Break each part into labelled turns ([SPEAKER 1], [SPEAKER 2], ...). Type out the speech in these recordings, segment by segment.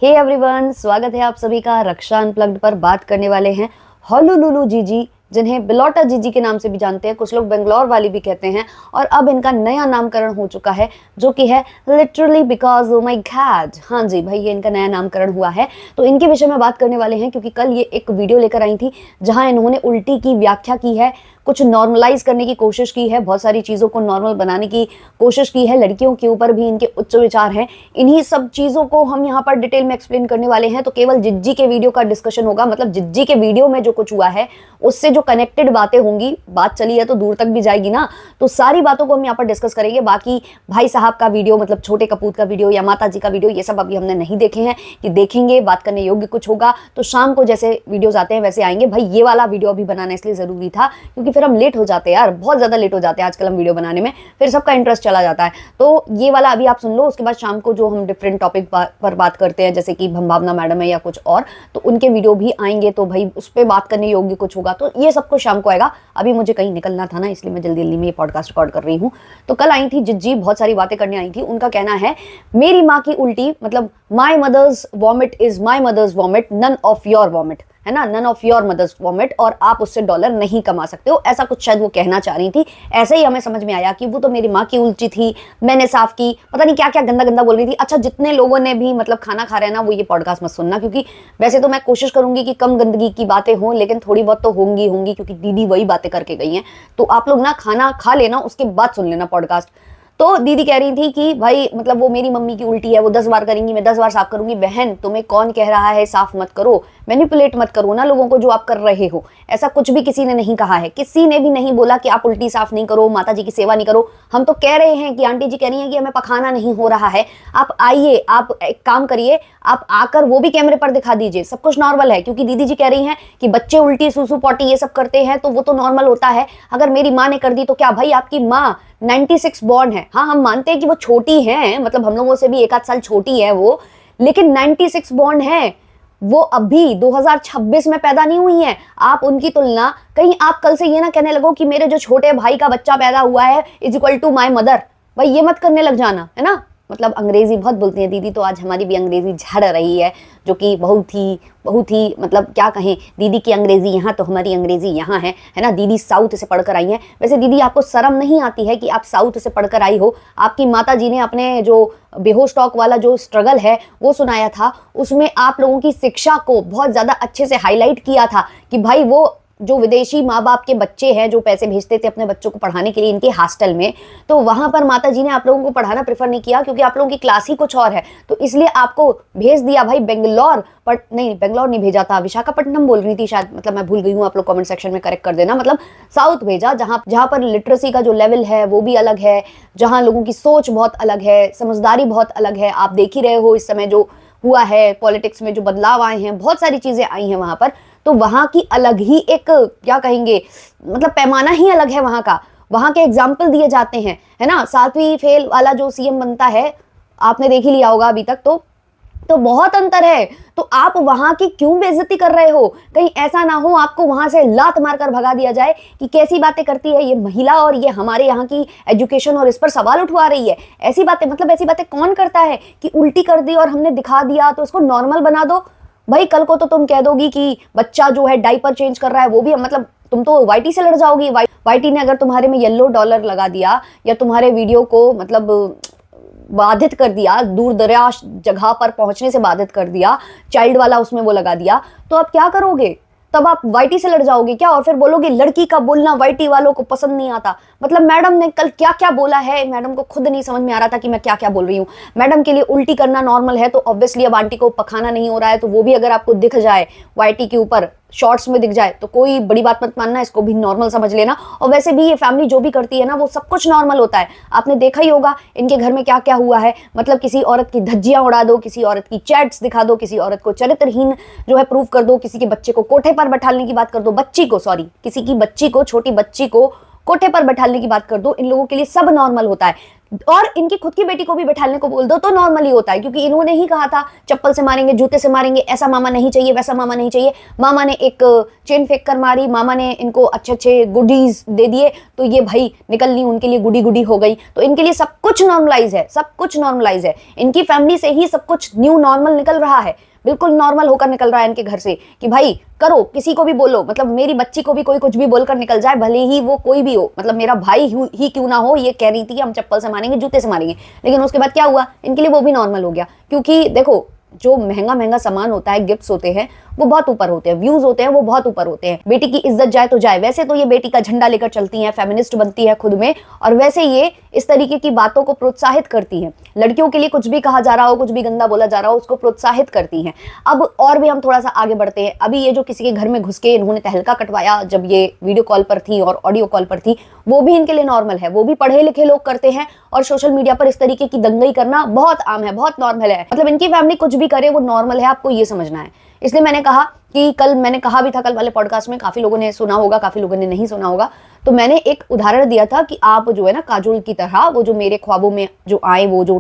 [SPEAKER 1] Hey everyone, स्वागत है आप सभी का। रक्षा अनप्लग्ड पर बात करने वाले हैं होनोलुलु जीजी, जिन्हें बिलोटा जीजी के नाम से भी जानते हैं, कुछ लोग बेंगलोर वाली भी कहते हैं। और अब इनका नया नामकरण हो चुका है, जो कि है literally because oh my God. हाँ जी भाई, ये इनका नया नामकरण हुआ है। तो इनके विषय में बात करने वाले हैं, क्योंकि कल ये एक वीडियो लेकर आई थी जहां इन्होंने उल्टी की व्याख्या की है, कुछ नॉर्मलाइज करने की कोशिश की है, बहुत सारी चीज़ों को नॉर्मल बनाने की कोशिश की है। लड़कियों के ऊपर भी इनके उच्च विचार हैं। इन्हीं सब चीज़ों को हम यहाँ पर डिटेल में एक्सप्लेन करने वाले हैं। तो केवल जिज्जी के वीडियो का डिस्कशन होगा, मतलब जिज्जी के वीडियो में जो कुछ हुआ है उससे जो कनेक्टेड बातें होंगी, बात चली है तो दूर तक भी जाएगी ना, तो सारी बातों को हम यहाँ पर डिस्कस करेंगे। बाकी भाई साहब का वीडियो, मतलब छोटे कपूर का वीडियो या माता जी का वीडियो, ये सब अभी हमने नहीं देखे हैं, कि देखेंगे, बात करने योग्य कुछ होगा तो शाम को जैसे वीडियोस आते हैं वैसे आएंगे। भाई ये वाला वीडियो अभी बनाना इसलिए जरूरी था क्योंकि फिर हम लेट हो जाते हैं यार, बहुत ज्यादा लेट हो जाते हैं आजकल हम वीडियो बनाने में, फिर सबका इंटरेस्ट चला जाता है। तो ये वाला अभी आप सुन लो, उसके बाद शाम को जो हम डिफरेंट टॉपिक पर बात करते हैं, जैसे कि भावना मैडम है या कुछ और, तो उनके वीडियो भी आएंगे, तो भाई उस पर बात करने योग्य कुछ होगा। तो ये सब कुछ शाम को आएगा। अभी मुझे कहीं निकलना था ना, इसलिए मैं जल्दी जल्दी में ये पॉडकास्ट रिकॉर्ड कर रही हूँ। तो कल आई थी जिज्जी, बहुत सारी बातें करने आई थी। उनका कहना है मेरी माँ की उल्टी, मतलब my mother's vomit is my mother's vomit, none of your vomit, है ना, none of your mother's vomit, और आप उससे डॉलर नहीं कमा सकते हो, ऐसा कुछ शायद वो कहना चाह रही थी। ऐसे ही हमें समझ में आया कि वो तो मेरी माँ की उल्टी थी, मैंने साफ की, पता नहीं क्या क्या गंदा गंदा बोल रही थी। अच्छा, जितने लोगों ने भी मतलब खाना खा रहे हैं ना, वो ये पॉडकास्ट मत सुनना, क्योंकि वैसे तो मैं कोशिश करूंगी कि कम गंदगी की बातें हों, लेकिन थोड़ी बहुत तो होंगी क्योंकि दीदी वही बातें करके गई हैं। तो आप लोग ना खाना खा लेना, उसके बाद सुन लेना पॉडकास्ट। तो दीदी कह रही थी कि भाई मतलब वो मेरी मम्मी की उल्टी है, वो 10 बार करेंगी, मैं 10 बार साफ करूंगी। बहन, तुम्हें कौन कह रहा है साफ मत करो? मैनिपुलेट मत करो ना लोगों को, जो आप कर रहे हो। ऐसा कुछ भी किसी ने नहीं कहा है, किसी ने भी नहीं बोला कि आप उल्टी साफ नहीं करो, माता जी की सेवा नहीं करो। हम तो कह रहे हैं कि आंटी जी कह रही हैं कि हमें पखाना नहीं हो रहा है, आप आइए, आप एक काम करिए, आप आकर वो भी कैमरे पर दिखा दीजिए, सब कुछ नॉर्मल है। क्योंकि दीदी जी कह रही हैं कि बच्चे उल्टी सूसू पॉटी ये सब करते हैं तो वो तो नॉर्मल होता है, अगर मेरी माँ ने कर दी तो क्या? भाई आपकी माँ 96 बॉर्न है। हाँ, हम मानते हैं कि वो छोटी है, मतलब हम लोगों से भी 1 आध साल छोटी है वो, लेकिन 96 बॉर्न है। वो अभी 2026 में पैदा नहीं हुई है। आप उनकी तुलना, कहीं आप कल से ये ना कहने लगो कि मेरे जो छोटे भाई का बच्चा पैदा हुआ है is equal to my mother. भाई ये मत करने लग जाना, है ना। मतलब अंग्रेजी बहुत बोलती है दीदी, तो आज हमारी भी अंग्रेजी झड़ रही है, जो कि बहुत ही मतलब क्या कहें, दीदी की अंग्रेजी यहाँ तो हमारी अंग्रेजी यहाँ है ना। दीदी साउथ से पढ़कर आई हैं। वैसे दीदी, आपको शर्म नहीं आती है कि आप साउथ से पढ़कर आई हो? आपकी माता जी ने अपने जो बेहोश टॉक वाला जो स्ट्रगल है वो सुनाया था, उसमें आप लोगों की शिक्षा को बहुत ज़्यादा अच्छे से हाईलाइट किया था कि भाई वो जो विदेशी माँ बाप के बच्चे हैं, जो पैसे भेजते थे अपने बच्चों को पढ़ाने के लिए इनके हॉस्टल में, तो वहां पर माता जी ने आप लोगों को पढ़ाना प्रेफर नहीं किया, क्योंकि आप लोगों की क्लास ही कुछ और है। तो इसलिए आपको भेज दिया भाई बेंगलोर, बट नहीं, बेंगलोर नहीं भेजा था, विशाखापट्टनम बोल रही थी शायद, मतलब मैं भूल गई हूँ, आप लोग कमेंट सेक्शन में करेक्ट कर देना। मतलब साउथ भेजा, जहाँ पर लिटरेसी का जो लेवल है वो भी अलग है, जहाँ लोगों की सोच बहुत अलग है, समझदारी बहुत अलग है। आप देख ही रहे हो इस समय जो हुआ है, पॉलिटिक्स में जो बदलाव आए हैं, बहुत सारी चीजें आई हैं वहां पर। तो वहां की अलग ही एक, क्या कहेंगे, मतलब पैमाना ही अलग है वहां का। वहां के एग्जाम्पल दिए जाते हैं, है ना। 7वीं फेल वाला जो सीएम बनता है, आपने देख ही लिया होगा अभी तक, तो बहुत अंतर है। तो आप वहां की क्यों बेइज्जती कर रहे हो? कहीं ऐसा ना हो आपको वहां से लात मारकर भगा दिया जाए कि कैसी बातें करती है ये महिला, और ये हमारे यहाँ की एजुकेशन और इस पर सवाल उठवा रही है। ऐसी बातें, मतलब ऐसी बातें कौन करता है कि उल्टी कर दी और हमने दिखा दिया तो उसको नॉर्मल बना दो। भाई कल को तो तुम कह दोगी कि बच्चा जो है डायपर चेंज कर रहा है, वो भी, मतलब तुम तो वाईटी से लड़ जाओगी। वाईटी ने अगर तुम्हारे में येलो डॉलर लगा दिया या तुम्हारे वीडियो को मतलब बाधित कर दिया, दूर दराज जगह पर पहुंचने से बाधित कर दिया, चाइल्ड वाला उसमें वो लगा दिया, तो आप क्या करोगे? तब आप वाईटी से लड़ जाओगे क्या? और फिर बोलोगे लड़की का बोलना वाईटी वालों को पसंद नहीं आता। मतलब मैडम ने कल क्या क्या बोला है, मैडम को खुद नहीं समझ में आ रहा था कि मैं क्या क्या बोल रही हूँ। मैडम के लिए उल्टी करना नॉर्मल है, तो ऑब्वियसली अब आंटी को पखाना नहीं हो रहा है, तो वो भी अगर आपको दिख जाए वाईटी के ऊपर शॉर्ट्स में दिख जाए तो कोई बड़ी बात मत मानना, इसको भी नॉर्मल समझ लेना। और वैसे भी ये फैमिली जो भी करती है ना, वो सब कुछ नॉर्मल होता है। आपने देखा ही होगा इनके घर में क्या क्या हुआ है। मतलब किसी औरत की धज्जियां उड़ा दो, किसी औरत की चैट्स दिखा दो, किसी औरत को चरित्रहीन जो है प्रूफ कर दो, किसी के बच्चे को कोठे पर बैठाने की बात कर दो, किसी की बच्ची को, छोटी बच्ची को कोठे पर बैठालने की बात कर दो, इन लोगों के लिए सब नॉर्मल होता है। और इनकी खुद की बेटी को भी बैठालने को बोल दो तो नॉर्मल ही होता है, क्योंकि इन्होंने ही कहा था चप्पल से मारेंगे, जूते से मारेंगे, ऐसा मामा नहीं चाहिए, वैसा मामा नहीं चाहिए। मामा ने एक चेन फेंक कर मारी, मामा ने इनको अच्छे अच्छे गुडीज दे दिए, तो ये भाई निकलनी उनके लिए गुडी गुडी हो गई। तो इनके लिए सब कुछ नॉर्मलाइज है, सब कुछ नॉर्मलाइज है। इनकी फैमिली से ही सब कुछ न्यू नॉर्मल निकल रहा है, बिल्कुल नॉर्मल होकर निकल रहा है इनके घर से कि भाई करो, किसी को भी बोलो, मतलब मेरी बच्ची को भी कोई कुछ भी बोलकर निकल जाए, भले ही वो कोई भी हो, मतलब मेरा भाई ही क्यों ना हो। ये कह रही थी कि हम चप्पल से मारेंगे, जूते से मारेंगे, लेकिन उसके बाद क्या हुआ, इनके लिए वो भी नॉर्मल हो गया। क्योंकि देखो जो महंगा महंगा सामान होता है, गिफ्ट्स होते हैं, वो बहुत ऊपर होते हैं, व्यूज होते हैं वो बहुत ऊपर होते हैं। बेटी की इज्जत जाए तो जाए, वैसे तो ये बेटी का झंडा लेकर चलती है, फेमिनिस्ट बनती है खुद में, और वैसे ये इस तरीके की बातों को प्रोत्साहित करती है। लड़कियों के लिए कुछ भी कहा जा रहा हो, कुछ भी गंदा बोला जा रहा हो, उसको प्रोत्साहित करती हैं। अब और भी हम थोड़ा सा आगे बढ़ते हैं। अभी ये जो किसी के घर में घुस के इन्होंने तहलका कटवाया, जब ये वीडियो कॉल पर थी और ऑडियो कॉल पर थी, वो भी इनके लिए नॉर्मल है, वो भी पढ़े लिखे लोग करते हैं, और सोशल मीडिया पर इस तरीके की दंगई करना बहुत आम है, बहुत नॉर्मल है। मतलब इनकी फैमिली कुछ भी करे वो नॉर्मल है, आपको ये समझना है। इसलिए मैंने कहा कि कल मैंने कहा भी था, कल वाले पॉडकास्ट में काफी लोगों ने सुना होगा, काफी लोगों ने नहीं सुना होगा, तो मैंने एक उदाहरण दिया था कि आप जो है ना काजोल की तरह, वो जो मेरे ख्वाबों में जो आए, वो जो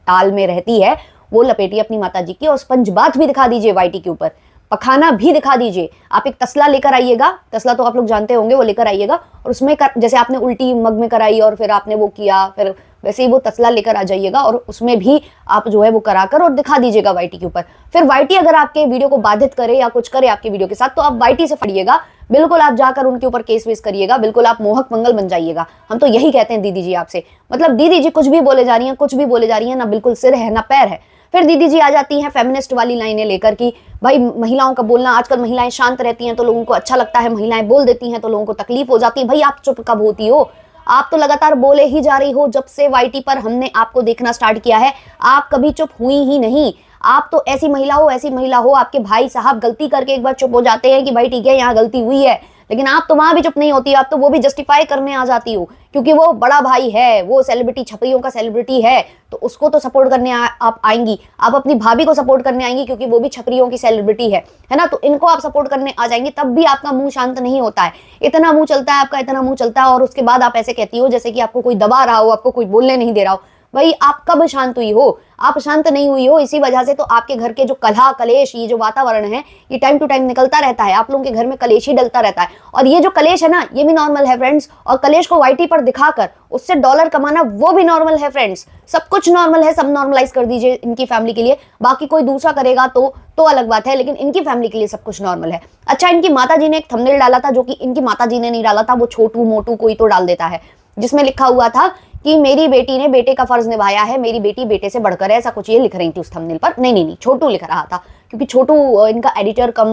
[SPEAKER 1] टाल में रहती है, वो लपेटिए अपनी माता जी की, और स्पंज बाथ भी दिखा दीजिए वाईटी के ऊपर, पखाना भी दिखा दीजिए। आप एक तसला लेकर आइएगा, तसला तो आप लोग जानते होंगे, वो लेकर आइएगा, और उसमें जैसे आपने उल्टी मग में कराई और फिर आपने वो किया, फिर वैसे ही वो तसला लेकर आ जाइएगा, और उसमें भी आप जो है वो कराकर और दिखा दीजिएगा वाईटी के ऊपर। फिर वाईटी अगर आपके वीडियो को बाधित करे या कुछ करे आपके वीडियो के साथ, तो आप वाईटी से फड़िएगा, बिल्कुल आप जाकर उनके ऊपर केस वेस करिएगा, बिल्कुल आप मोहक मंगल बन जाइएगा। हम तो यही कहते हैं दीदी जी आपसे, मतलब दीदी जी कुछ भी बोले जा रही हैं, कुछ भी बोले जा रही हैं, ना बिल्कुल सिर है ना पैर है। फिर दीदी जी आ जाती हैं फेमिनिस्ट वाली लाइनें लेकर कि भाई महिलाओं का बोलना, आजकल महिलाएं शांत रहती हैं तो लोगों को अच्छा लगता है, महिलाएं बोल देती हैं तो लोगों को तकलीफ हो जाती है। भाई आप चुप कब होती हो? आप तो लगातार बोले ही जा रही हो, जब से वाईटी पर हमने आपको देखना स्टार्ट किया है, आप कभी चुप हुई ही नहीं। आप तो ऐसी महिला हो, ऐसी महिला हो, आपके भाई साहब गलती करके एक बार चुप हो जाते हैं कि भाई ठीक है यहाँ गलती हुई है, लेकिन आप तो वहां भी चुप नहीं होती, आप तो वो भी जस्टिफाई करने आ जाती हो, क्योंकि वो बड़ा भाई है, वो सेलिब्रिटी, छपरियों का सेलिब्रिटी है, तो उसको तो सपोर्ट करने आप आएंगी। आप अपनी भाभी को सपोर्ट करने आएंगी क्योंकि वो भी छपरियों की सेलिब्रिटी है ना, तो इनको आप सपोर्ट करने आ जाएंगी, तब भी आपका मुंह शांत नहीं होता है। इतना मुंह चलता है आपका, इतना मुंह चलता है, और उसके बाद आप ऐसे कहती हो जैसे कि आपको कोई दबा रहा हो, आपको कोई बोलने नहीं दे रहा हो। भाई आप कब शांत हुई हो? आप शांत नहीं हुई हो, इसी वजह से तो आपके घर के जो कलह कलेश, ये जो वातावरण है, ये टाइम टू टाइम निकलता रहता है, आप लोगों के घर में कलेश ही डलता रहता है। और ये जो कलेश है ना, ये भी नॉर्मल है फ्रेंड्स, और कलेश को वाईटी पर दिखाकर उससे डॉलर कमाना, वो भी नॉर्मल है फ्रेंड्स। सब कुछ नॉर्मल है, सब नॉर्मलाइज कर दीजिए इनकी फैमिली के लिए। बाकी कोई दूसरा करेगा तो अलग बात है, लेकिन इनकी फैमिली के लिए सब कुछ नॉर्मल है। अच्छा, इनकी माता जी ने एक थंबनेल डाला था, जो कि इनकी माता जी ने नहीं डाला था, वो छोटू मोटू कोई तो डाल देता है, जिसमें लिखा हुआ था कि मेरी बेटी ने बेटे का फर्ज निभाया है, मेरी बेटी बेटे से बढ़कर है, ऐसा कुछ ये लिख रही थी उस थंबनेल पर। नहीं, छोटू लिख रहा था, क्योंकि छोटू इनका एडिटर कम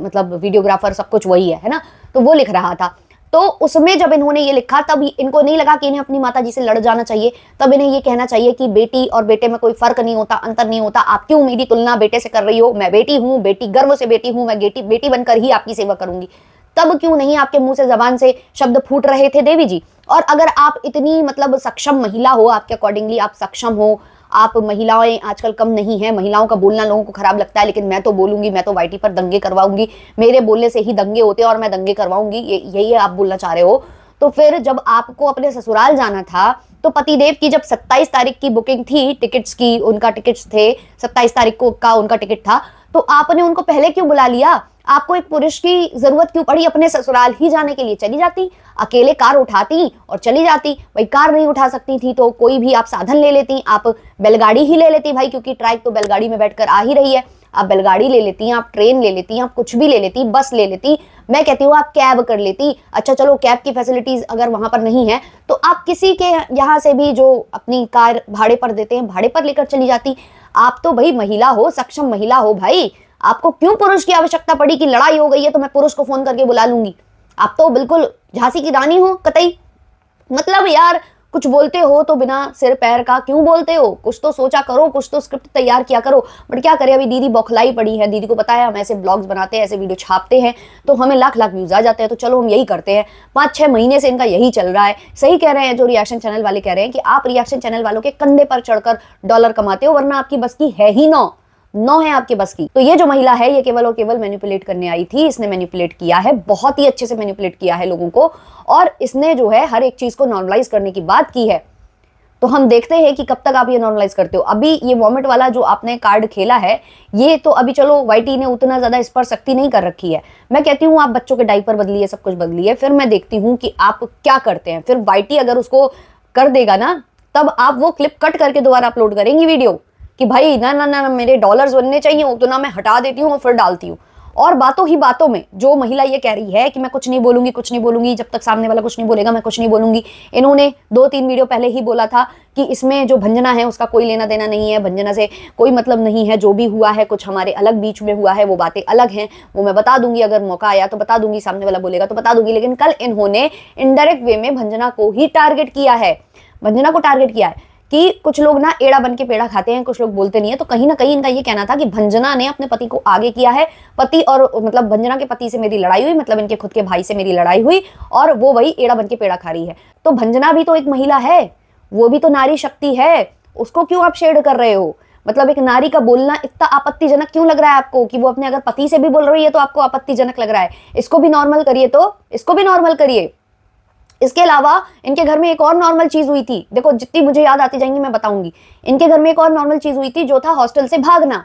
[SPEAKER 1] मतलब वीडियोग्राफर सब कुछ वही है ना, तो वो लिख रहा था। तो उसमें जब इन्होंने ये लिखा, तब इनको नहीं लगा कि इन्हें अपनी माताजी से लड़ जाना चाहिए, तब इन्हें ये कहना चाहिए कि बेटी और बेटे में कोई फर्क नहीं होता, अंतर नहीं होता, आप क्यों मेरी तुलना बेटे से कर रही हो? मैं बेटी हूँ, बेटी गर्व से बेटी हूँ, मैं बेटी बनकर ही आपकी सेवा करूंगी। तब क्यों नहीं आपके मुंह से जबान से शब्द फूट रहे थे देवी जी? और अगर आप इतनी मतलब सक्षम महिला हो, आपके अकॉर्डिंगली आप सक्षम हो, आप महिलाएं आजकल कम नहीं है, महिलाओं का बोलना लोगों को खराब लगता है, लेकिन मैं तो बोलूंगी, मैं तो वाईटी पर दंगे करवाऊंगी, मेरे बोलने से ही दंगे होते हैं और मैं दंगे करवाऊंगी, यही आप बोलना चाह रहे हो। तो फिर जब आपको अपने ससुराल जाना था, तो पतिदेव की जब 27 तारीख की बुकिंग थी टिकट्स की, उनका टिकट्स थे 27 तारीख को का उनका टिकट था, तो आपने उनको पहले क्यों बुला लिया? आपको एक पुरुष की जरूरत क्यों पड़ी? अपने ससुराल ही जाने के लिए चली जाती, अकेले कार उठाती और चली जाती। भाई कार नहीं उठा सकती थी तो कोई भी आप साधन ले लेती, आप बैलगाड़ी ही ले लेती भाई, क्योंकि ट्राइक तो बैलगाड़ी में बैठकर आ ही रही है। आप बैलगाड़ी ले लेती, आप ट्रेन ले लेती, आप कुछ भी ले लेती, बस ले लेती, मैं कहती हूँ आप कैब कर लेती। अच्छा चलो, कैब की फैसिलिटीज अगर वहां पर नहीं है तो आप किसी के यहाँ से भी जो अपनी कार भाड़े पर देते हैं, भाड़े पर लेकर चली जाती। आप तो भाई महिला हो, सक्षम महिला हो भाई, आपको क्यों पुरुष की आवश्यकता पड़ी कि लड़ाई हो गई है तो मैं पुरुष को फोन करके बुला लूंगी? आप तो बिल्कुल झांसी की रानी हो कतई। मतलब यार, कुछ बोलते हो तो बिना सिर पैर का क्यों बोलते हो? कुछ तो सोचा करो, कुछ तो स्क्रिप्ट तैयार किया करो। बट क्या करे, अभी दीदी बौखलाई पड़ी है। दीदी को पता है हम ऐसे ब्लॉग्स बनाते हैं, ऐसे वीडियो छापते हैं तो हमें लाख लाख व्यूज आ जाते हैं, तो चलो हम यही करते हैं। 5-6 महीने से इनका यही चल रहा है। सही कह रहे हैं जो रिएक्शन चैनल वाले कह रहे हैं कि आप रिएक्शन चैनल वालों के कंधे पर चढ़कर डॉलर कमाते हो, वरना आपकी बस की है ही ना। नो है आपके बस की। तो ये जो महिला है ये केवल और केवल मैनिपुलेट करने आई थी, इसने मैनिपुलेट किया है, बहुत ही अच्छे से मैनिपुलेट किया है लोगों को, और इसने जो है हर एक चीज को नॉर्मलाइज करने की बात की है। तो हम देखते हैं कि कब तक आप ये नॉर्मलाइज करते हो। अभी ये वॉमिट वाला जो आपने कार्ड खेला है, ये तो अभी चलो वाईटी ने उतना ज्यादा इस पर सख्ती नहीं कर रखी है। मैं कहती हूँ आप बच्चों के डायपर बदलिए, सब कुछ बदलिए, फिर मैं देखती हूँ कि आप क्या करते हैं। फिर वाईटी अगर उसको कर देगा ना, तब आप वो क्लिप कट करके दोबारा अपलोड करेंगी वीडियो कि भाई ना ना ना मेरे डॉलर्स बनने चाहिए, उतना मैं हटा देती हूँ और फिर डालती हूँ। और बातों ही बातों में जो महिला ये कह रही है कि मैं कुछ नहीं बोलूंगी, कुछ नहीं बोलूंगी, जब तक सामने वाला कुछ नहीं बोलेगा मैं कुछ नहीं बोलूंगी। इन्होंने 2-3 वीडियो पहले ही बोला था कि इसमें जो भंजना है उसका कोई लेना देना नहीं है, भंजना से कोई मतलब नहीं है, जो भी हुआ है कुछ हमारे अलग बीच में हुआ है, वो बातें अलग हैं, वो मैं बता दूंगी, अगर मौका आया तो बता दूंगी, सामने वाला बोलेगा तो बता दूंगी। लेकिन कल इन्होंने इनडायरेक्ट वे में भंजना को ही टारगेट किया है, भंजना को टारगेट किया है कि कुछ लोग ना एड़ा बन के पेड़ा खाते हैं, कुछ लोग बोलते नहीं है। तो कहीं ना कहीं इनका ये कहना था कि भंजना ने अपने पति को आगे किया है, पति और मतलब भंजना के पति से मेरी लड़ाई हुई, मतलब इनके खुद के भाई से मेरी लड़ाई हुई, और वो वही एड़ा बन के पेड़ा खा रही है। तो भंजना भी तो एक महिला है, वो भी तो नारी शक्ति है, उसको क्यों आप शेड कर रहे हो? मतलब एक नारी का बोलना इतना आपत्तिजनक क्यों लग रहा है आपको कि वो अपने अगर पति से भी बोल रही है तो आपको आपत्तिजनक लग रहा है? इसको भी नॉर्मल करिए, तो इसको भी नॉर्मल करिए। इसके अलावा इनके घर में एक और नॉर्मल चीज हुई थी, देखो जितनी मुझे याद आती जाएंगी मैं बताऊंगी। इनके घर में एक और नॉर्मल चीज हुई थी, जो था हॉस्टल से भागना।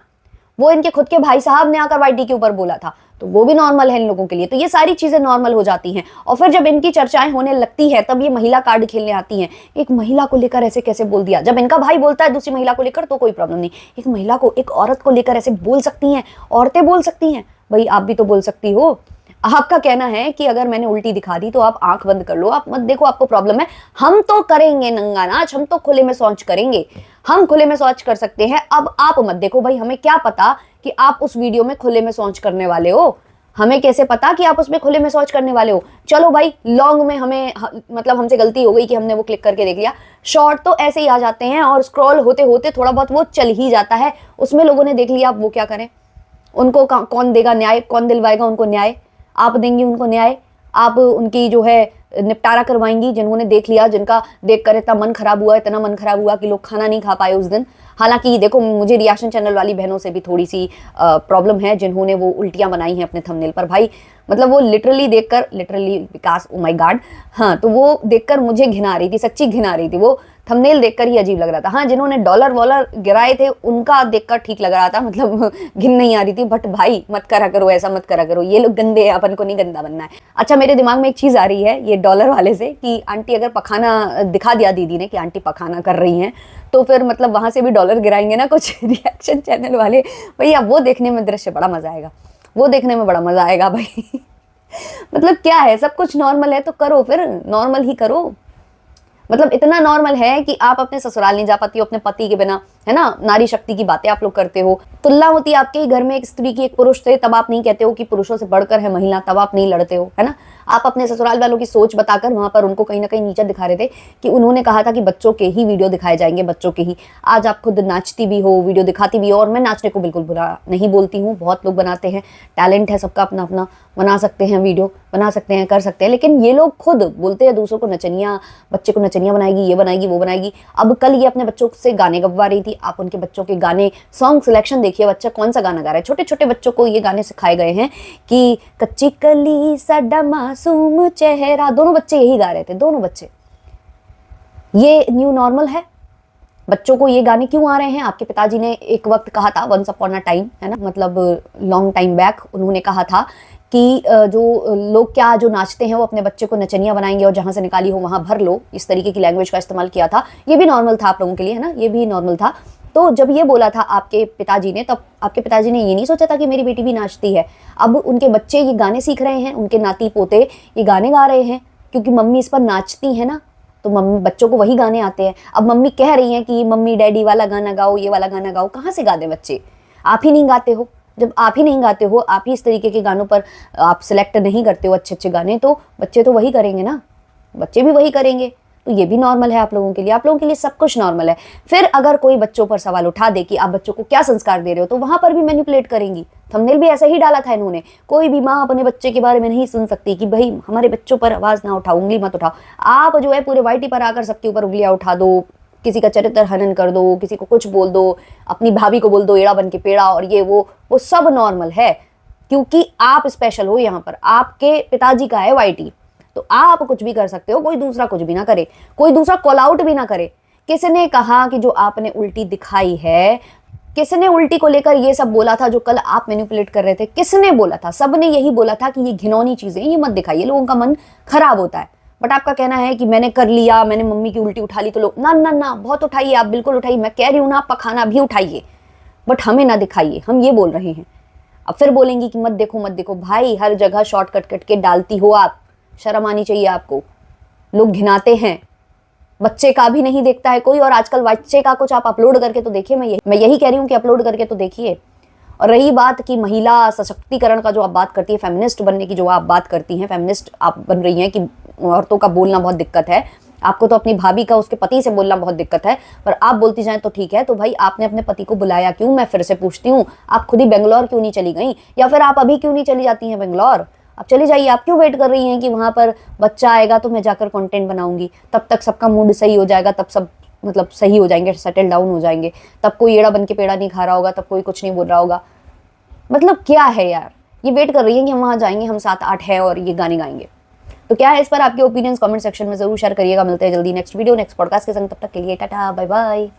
[SPEAKER 1] वो इनके खुद के भाई साहब ने आकर वाईटी के ऊपर बोला था, तो वो भी नॉर्मल है इन लोगों के लिए। तो ये सारी चीजें नॉर्मल हो जाती हैं, और फिर जब इनकी चर्चाएं होने लगती है तब ये महिला कार्ड खेलने आती हैं। एक महिला को लेकर ऐसे कैसे बोल दिया? जब इनका भाई बोलता है दूसरी महिला को लेकर तो कोई प्रॉब्लम नहीं, एक महिला को, एक औरत को लेकर ऐसे बोल सकती हैं? औरतें बोल सकती हैं, भाई आप भी तो बोल सकती हो। आपका कहना है कि अगर मैंने उल्टी दिखा दी तो आप आंख बंद कर लो, आप मत देखो, आपको प्रॉब्लम है। हम तो करेंगे नंगा नाच, हम तो खुले में शौच करेंगे, हम खुले में शौच कर सकते हैं। अब आप मत देखो भाई, हमें क्या पता कि आप उस वीडियो में खुले में शौच करने वाले हो, हमें कैसे पता कि आप उसमें खुले में शौच करने वाले हो? चलो भाई लॉन्ग में हमें मतलब हमसे गलती हो गई कि हमने वो क्लिक करके देख लिया, शॉर्ट तो ऐसे ही आ जाते हैं और स्क्रॉल होते होते थोड़ा बहुत वो चल ही जाता है, उसमें लोगों ने देख लिया, अब वो क्या करें? उनको कौन देगा न्याय? कौन दिलवाएगा उनको न्याय? आप देंगी उनको न्याय? आप उनकी जो है निपटारा करवाएंगी? जिन्होंने देख लिया, जिनका देखकर इतना मन खराब हुआ, इतना मन खराब हुआ कि लोग खाना नहीं खा पाए उस दिन। हालांकि देखो मुझे रिएक्शन चैनल वाली बहनों से भी थोड़ी सी प्रॉब्लम है, जिन्होंने वो उल्टियां बनाई हैं अपने थंबनेल पर। भाई मतलब वो लिटरली देखकर, literally Vikas oh my God, हाँ, तो वो देखकर मुझे घिना रही थी, सच्ची घिना रही थी। वो थंबनेल देखकर ही अजीब लग रहा था। हाँ, जिन्होंने डॉलर वॉलर गिराए थे उनका देखकर ठीक लग रहा था, मतलब घिन नहीं आ रही थी। बट भाई मत करा करो ऐसा, मत करा करो, ये लोग गंदे हैं, अपन को नहीं गंदा बनना है। अच्छा, मेरे दिमाग में एक चीज आ रही है ये डॉलर वाले से कि आंटी अगर पखाना दिखा दिया दीदी ने कि आंटी पखाना कर रही हैं, तो फिर मतलब वहां से भी डॉलर गिराएंगे ना कुछ रिएक्शन चैनल वाले। भैया वो देखने में दृश्य बड़ा मजा आएगा, वो देखने में बड़ा मजा आएगा भाई। मतलब क्या है, सब कुछ नॉर्मल है तो करो, फिर नॉर्मल ही करो। मतलब इतना नॉर्मल है कि आप अपने ससुराल नहीं जा पाती हो अपने पति के बिना, है ना? नारी शक्ति की बातें आप लोग करते हो। तुलना होती है आपके ही घर में एक स्त्री की एक पुरुष से, तब आप नहीं कहते हो कि पुरुषों से बढ़कर है महिला, तब आप नहीं लड़ते हो, है ना? आप अपने ससुराल वालों की सोच बताकर वहां पर उनको कहीं ना कहीं नीचा दिखा रहे थे कि उन्होंने कहा था कि बच्चों के ही वीडियो दिखाए जाएंगे, बच्चों के ही। आज आप खुद नाचती भी हो, वीडियो दिखाती भी हो, और मैं नाचने को बिल्कुल बुरा नहीं बोलती हूँ, बहुत लोग बनाते हैं, टैलेंट है सबका अपना अपना, बना सकते हैं वीडियो, बना सकते हैं, कर सकते हैं। लेकिन ये लोग खुद बोलते हैं दूसरों को नचनिया, बच्चे को नचनिया बनाएगी, ये बनाएगी, वो बनाएगी। अब कल ये अपने बच्चों से गाने गवा रही थी, आप उनके बच्चों के गाने, सॉन्ग सिलेक्शन देखिए, बच्चा कौन सा गाना गा रहा है। छोटे छोटे बच्चों को ये गाने सिखाए गए हैं कि कच्ची कली साडा मासूम चेहरा, दोनों बच्चे यही गा रहे थे, दोनों बच्चे। ये न्यू नॉर्मल है? बच्चों को ये गाने क्यों आ रहे हैं? आपके पिताजी ने एक वक्त कहा था, वंस अपॉन अ टाइम, है ना, मतलब लॉन्ग टाइम बैक, उन्होंने कहा था कि जो लोग क्या जो नाचते हैं वो अपने बच्चे को नचनिया बनाएंगे और जहां से निकाली हो वहां भर लो, इस तरीके की लैंग्वेज का इस्तेमाल किया था। ये भी नॉर्मल था आप लोगों के लिए, है ना? ये भी नॉर्मल था। तो जब ये बोला था आपके पिताजी ने, तब आपके पिताजी ने ये नहीं सोचा था कि मेरी बेटी भी नाचती है। अब उनके बच्चे ये गाने सीख रहे हैं, उनके नाती पोते ये गाने गा रहे हैं क्योंकि मम्मी इस पर नाचती है ना, तो मम्मी, बच्चों को वही गाने आते हैं। अब मम्मी कह रही हैं कि मम्मी डैडी वाला गाना गाओ, ये वाला गाना गाओ। कहाँ से गा दें बच्चे? आप ही नहीं गाते हो। जब आप ही नहीं गाते हो, आप ही इस तरीके के गानों पर आप सिलेक्ट नहीं करते हो अच्छे अच्छे गाने, तो बच्चे तो वही करेंगे ना, बच्चे भी वही करेंगे। तो ये भी नॉर्मल है आप लोगों के लिए, आप लोगों के लिए सब कुछ नॉर्मल है। फिर अगर कोई बच्चों पर सवाल उठा दे कि आप बच्चों को क्या संस्कार दे रहे हो, तो वहां पर भी मैनिपुलेट करेंगी। थंबनेल भी ऐसा ही डाला था इन्होंने, कोई भी माँ अपने बच्चे के बारे में नहीं सुन सकती कि भाई हमारे बच्चों पर आवाज ना उठाओ, उंगली मत उठाओ। आप जो है पूरे वाईटी पर आकर सबके ऊपर उंगलियां उठा दो, किसी का चरित्र हनन कर दो, किसी को कुछ बोल दो, अपनी भाभी को बोल दो एड़ा बन के पेड़ा, और ये वो सब नॉर्मल है, क्योंकि आप स्पेशल हो। यहाँ पर आपके पिताजी का है वाईटी, तो आप कुछ भी कर सकते हो, कोई दूसरा कुछ भी ना करे, कोई दूसरा कॉल आउट भी ना करे। किसने कहा कि जो आपने उल्टी दिखाई है, किसने उल्टी को लेकर ये सब बोला था जो कल आप मैनिपुलेट कर रहे थे, किसने बोला था? सबने यही बोला था कि ये घिनौनी चीजें ये मत दिखाइए, लोगों का मन खराब होता है। बट आपका कहना है कि मैंने कर लिया, मैंने मम्मी की उल्टी उठा ली, तो लोग ना ना ना बहुत उठाइए, आप बिल्कुल उठाइए, मैं कह रही हूं ना, आप पखाना भी उठाइए, बट हमें ना दिखाइए, हम ये बोल रहे हैं। अब फिर बोलेंगी कि मत देखो मत देखो, भाई हर जगह शॉर्टकट कट के डालती हो आप, शर्म आनी चाहिए आपको। लोग घिनाते हैं, बच्चे का भी नहीं देखता है कोई, और आजकल बच्चे का कुछ आप अपलोड करके तो देखिए, मैं यही कह रही हूँ कि अपलोड करके तो देखिए। और रही बात कि महिला सशक्तिकरण का जो आप बात करती है, फेमिनिस्ट बनने की जो आप बात करती हैं, फेमिनिस्ट आप बन रही हैं कि औरतों का बोलना बहुत दिक्कत है, आपको तो अपनी भाभी का उसके पति से बोलना बहुत दिक्कत है, पर आप बोलती जाएं तो ठीक है। तो भाई आपने अपने पति को बुलाया क्यों? मैं फिर से पूछती हूँ, आप खुद ही बेंगलोर क्यों नहीं चली गई, या फिर आप अभी क्यों नहीं चली जाती हैं बेंगलोर? आप चली जाइए, आप क्यों वेट कर रही हैं कि वहां पर बच्चा आएगा तो मैं जाकर कंटेंट बनाऊंगी, तब तक सबका मूड सही हो जाएगा, तब सब मतलब सही हो जाएंगे, सेटल डाउन हो जाएंगे, तब कोई एड़ा बन के पेड़ा नहीं खा रहा होगा, तब कोई कुछ नहीं बोल रहा होगा। मतलब क्या है यार, ये वेट कर रही है कि हम वहां जाएंगे, हम 7-8 है और ये गाने गाएंगे। तो क्या है इस पर आपके ओपिनियंस कमेंट सेक्शन में जरूर शेयर करिएगा। मिलते हैं जल्दी नेक्स्ट वीडियो नेक्स्ट पॉडकास्ट के संग, तब तक के लिए टाटा बाय बाय।